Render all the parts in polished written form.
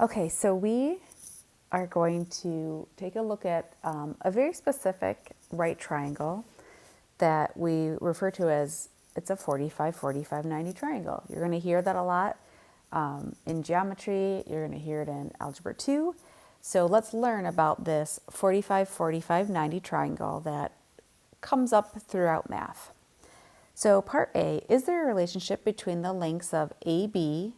Okay, so we are going to take a look at a very specific right triangle that we refer to as it's a 45, 45, 90 triangle. You're going to hear that a lot in geometry. You're going to hear it in Algebra 2. So let's learn about this 45, 45, 90 triangle that comes up throughout math. So part A, is there a relationship between the lengths of AB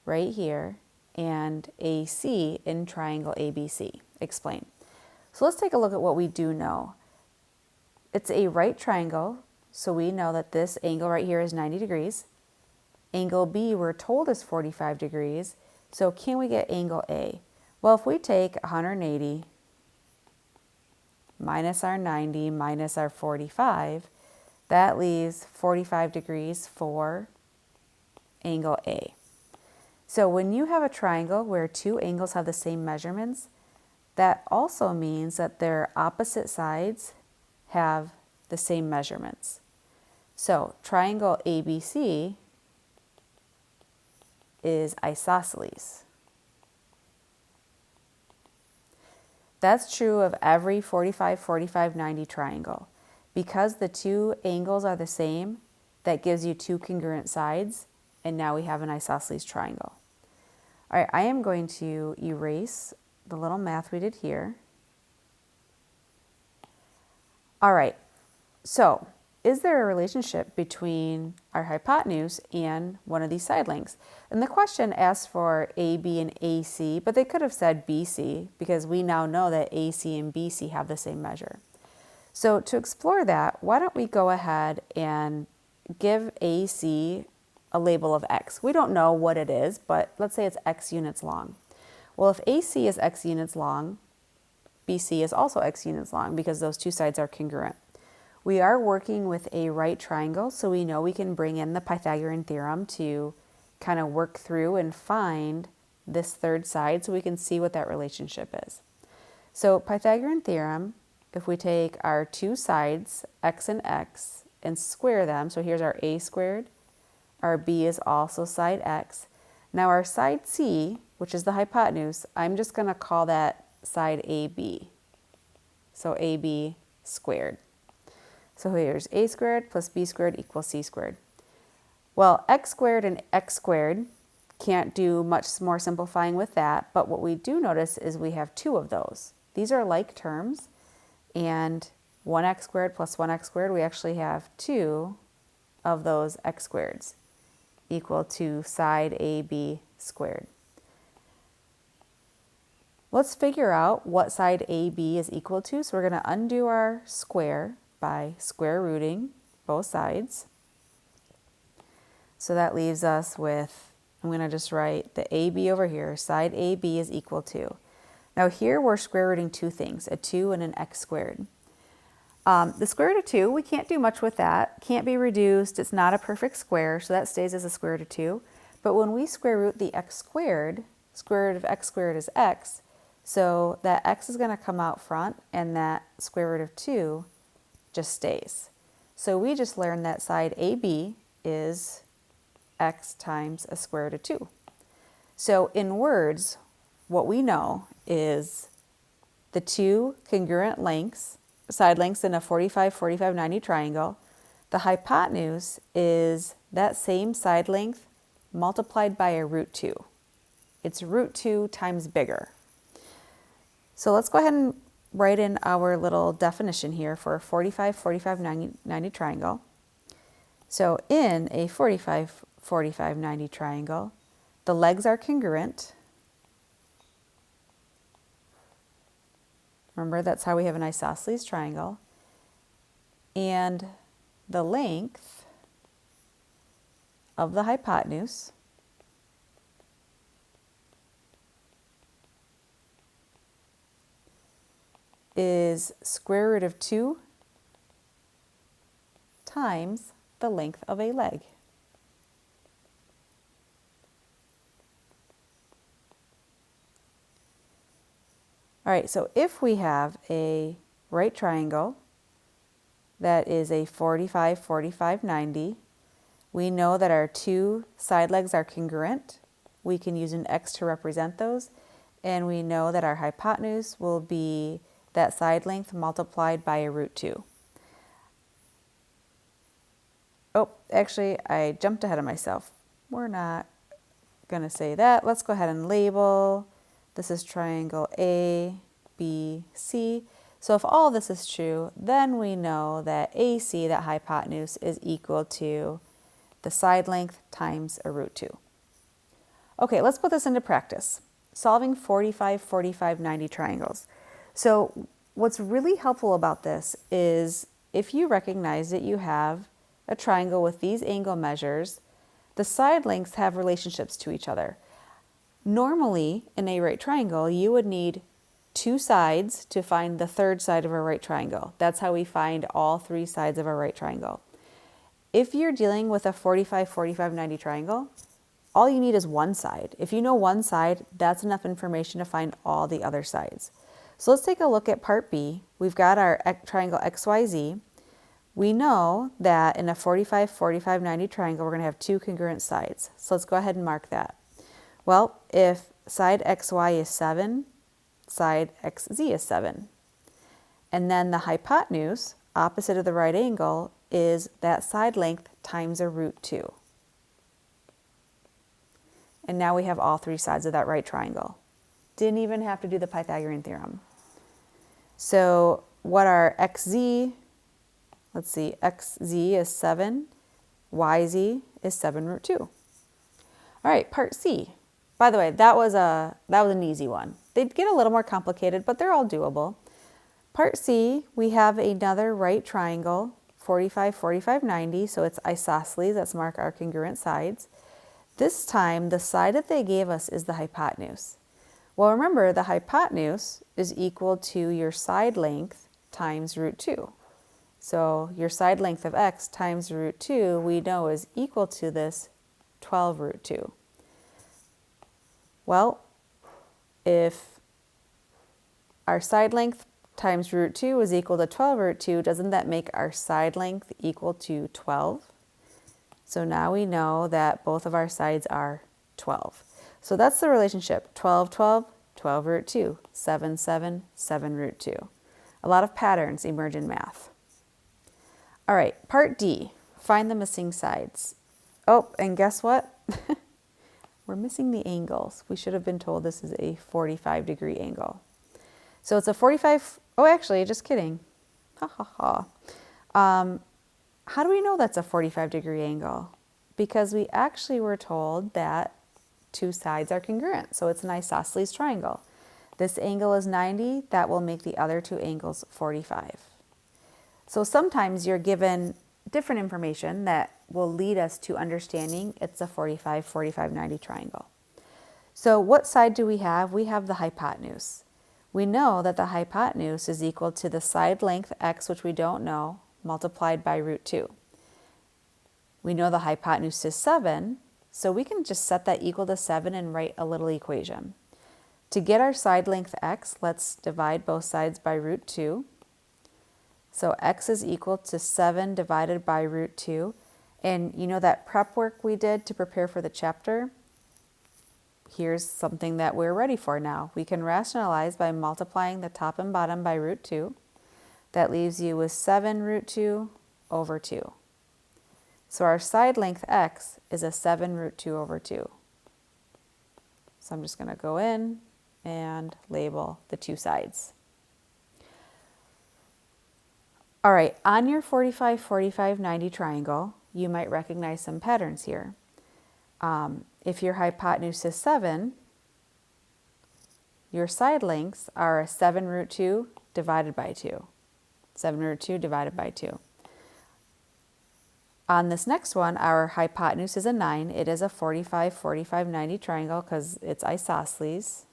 right here and AC in triangle ABC? Explain. So let's take a look at what we do know. It's a right triangle, so we know that this angle right here is 90 degrees. Angle B we're told is 45 degrees, so can we get angle A? Well, if we take 180 minus our 90 minus our 45, that leaves 45 degrees for angle A. So when you have a triangle where two angles have the same measurements, that also means that their opposite sides have the same measurements. So triangle ABC is isosceles. That's true of every 45, 45, 90 triangle. Because the two angles are the same, that gives you two congruent sides, and now we have an isosceles triangle. All right, I am going to erase the little math we did here. All right, so is there a relationship between our hypotenuse and one of these side lengths? And the question asks for AB and AC, but they could have said BC because we now know that AC and BC have the same measure. So to explore that, why don't we go ahead and give AC a label of X. We don't know what it is, but let's say it's X units long. Well, if AC is X units long, BC is also X units long because those two sides are congruent. We are working with a right triangle, so we know we can bring in the Pythagorean theorem to kind of work through and find this third side so we can see what that relationship is. So Pythagorean theorem, if we take our two sides, X and square them, so here's our A squared, our B is also side X. Now our side C, which is the hypotenuse, I'm just going to call that side AB. So AB squared. So here's A squared plus B squared equals C squared. Well, X squared and X squared, can't do much more simplifying with that, but what we do notice is we have two of those. These are like terms, and 1x squared plus 1x squared, we actually have two of those x squareds equal to side AB squared. Let's figure out what side AB is equal to. So we're going to undo our square by square rooting both sides. So that leaves us with, I'm going to just write the AB over here, side AB is equal to. Now here we're square rooting two things, a 2 and an x squared. The square root of 2, we can't do much with that. Can't be reduced. It's not a perfect square, so that stays as a square root of 2. But when we square root the x squared, square root of x squared is x. So that x is going to come out front, and that square root of 2 just stays. So we just learned that side AB is x times a square root of 2. So in words, what we know is the two congruent lengths, side lengths in a 45, 45, 90 triangle. The hypotenuse is that same side length multiplied by a root 2. It's root 2 times bigger. So let's go ahead and write in our little definition here for a 45, 45, 90 triangle. So in a 45, 45, 90 triangle, the legs are congruent. Remember, that's how we have an isosceles triangle. And the length of the hypotenuse is square root of 2 times the length of a leg. All right, so if we have a right triangle that is a 45, 45, 90, we know that our two side legs are congruent. we can use an x to represent those. And we know that our hypotenuse will be that side length multiplied by a root 2. Oh, actually, I jumped ahead of myself. We're not going to say that. Let's go ahead and label. This is triangle A, B, C. So if all this is true, then we know that AC, that hypotenuse, is equal to the side length times a root 2. Okay, let's put this into practice. Solving 45, 45, 90 triangles. So what's really helpful about this is if you recognize that you have a triangle with these angle measures, the side lengths have relationships to each other. Normally, in a right triangle, you would need 2 sides to find the third side of a right triangle. That's how we find all 3 sides of a right triangle. If you're dealing with a 45, 45, 90 triangle, all you need is one side. If you know one side, that's enough information to find all the other sides. So let's take a look at part B. We've got our triangle XYZ. We know that in a 45, 45, 90 triangle, we're going to have 2 congruent sides. So let's go ahead and mark that. Well, if side XY is 7, side XZ is 7. And then the hypotenuse, opposite of the right angle, is that side length times a root 2. And now we have all 3 sides of that right triangle. Didn't even have to do the Pythagorean theorem. So what our XZ, let's see, XZ is 7, YZ is 7 root 2. All right, part C. By the way, that was an easy one. They'd get a little more complicated, but they're all doable. Part C, we have another right triangle, 45, 45, 90, so it's isosceles. Let's mark our congruent sides. This time, the side that they gave us is the hypotenuse. Well, remember, the hypotenuse is equal to your side length times root 2. So your side length of x times root 2, we know is equal to this 12 root 2. Well, if our side length times root 2 is equal to 12 root 2, doesn't that make our side length equal to 12? So now we know that both of our sides are 12. So that's the relationship, 12, 12, 12 root 2, 7, 7, 7 root 2. A lot of patterns emerge in math. All right, part D, find the missing sides. Oh, and guess what? We're missing the angles. We should have been told this is a 45-degree angle. So it's a 45, oh, actually, just kidding. Ha, ha, ha. How do we know that's a 45-degree angle? Because we actually were told that 2 sides are congruent, so it's an isosceles triangle. This angle is 90, that will make the other 2 angles 45. So sometimes you're given different information that will lead us to understanding it's a 45, 45, 90 triangle. So what side do we have? We have the hypotenuse. We know that the hypotenuse is equal to the side length x, which we don't know, multiplied by root 2. We know the hypotenuse is 7, so we can just set that equal to 7 and write a little equation. To get our side length x, let's divide both sides by root 2. So x is equal to 7 divided by root 2. And you know that prep work we did to prepare for the chapter? Here's something that we're ready for now. We can rationalize by multiplying the top and bottom by root 2. That leaves you with 7 root 2 over 2. So our side length x is a 7 root 2 over 2. So I'm just going to go in and label the 2 sides. All right, on your 45, 45, 90 triangle, you might recognize some patterns here. If your hypotenuse is 7, your side lengths are a 7 root 2 divided by 2. 7 root 2 divided by 2. On this next one, our hypotenuse is a 9. It is a 45, 45, 90 triangle because it's isosceles.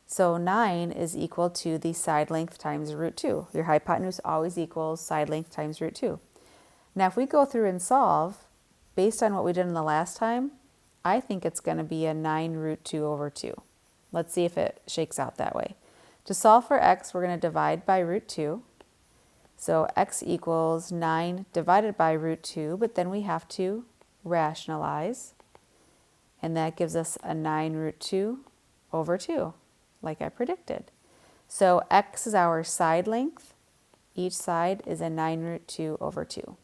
So 9 is equal to the side length times root 2. Your hypotenuse always equals side length times root 2. Now if we go through and solve, based on what we did in the last time, I think it's going to be a 9 root 2 over 2. Let's see if it shakes out that way. To solve for x, we're going to divide by root 2. So x equals 9 divided by root 2, but then we have to rationalize. And that gives us a 9 root 2 over 2, like I predicted. So x is our side length. Each side is a 9 root 2 over 2.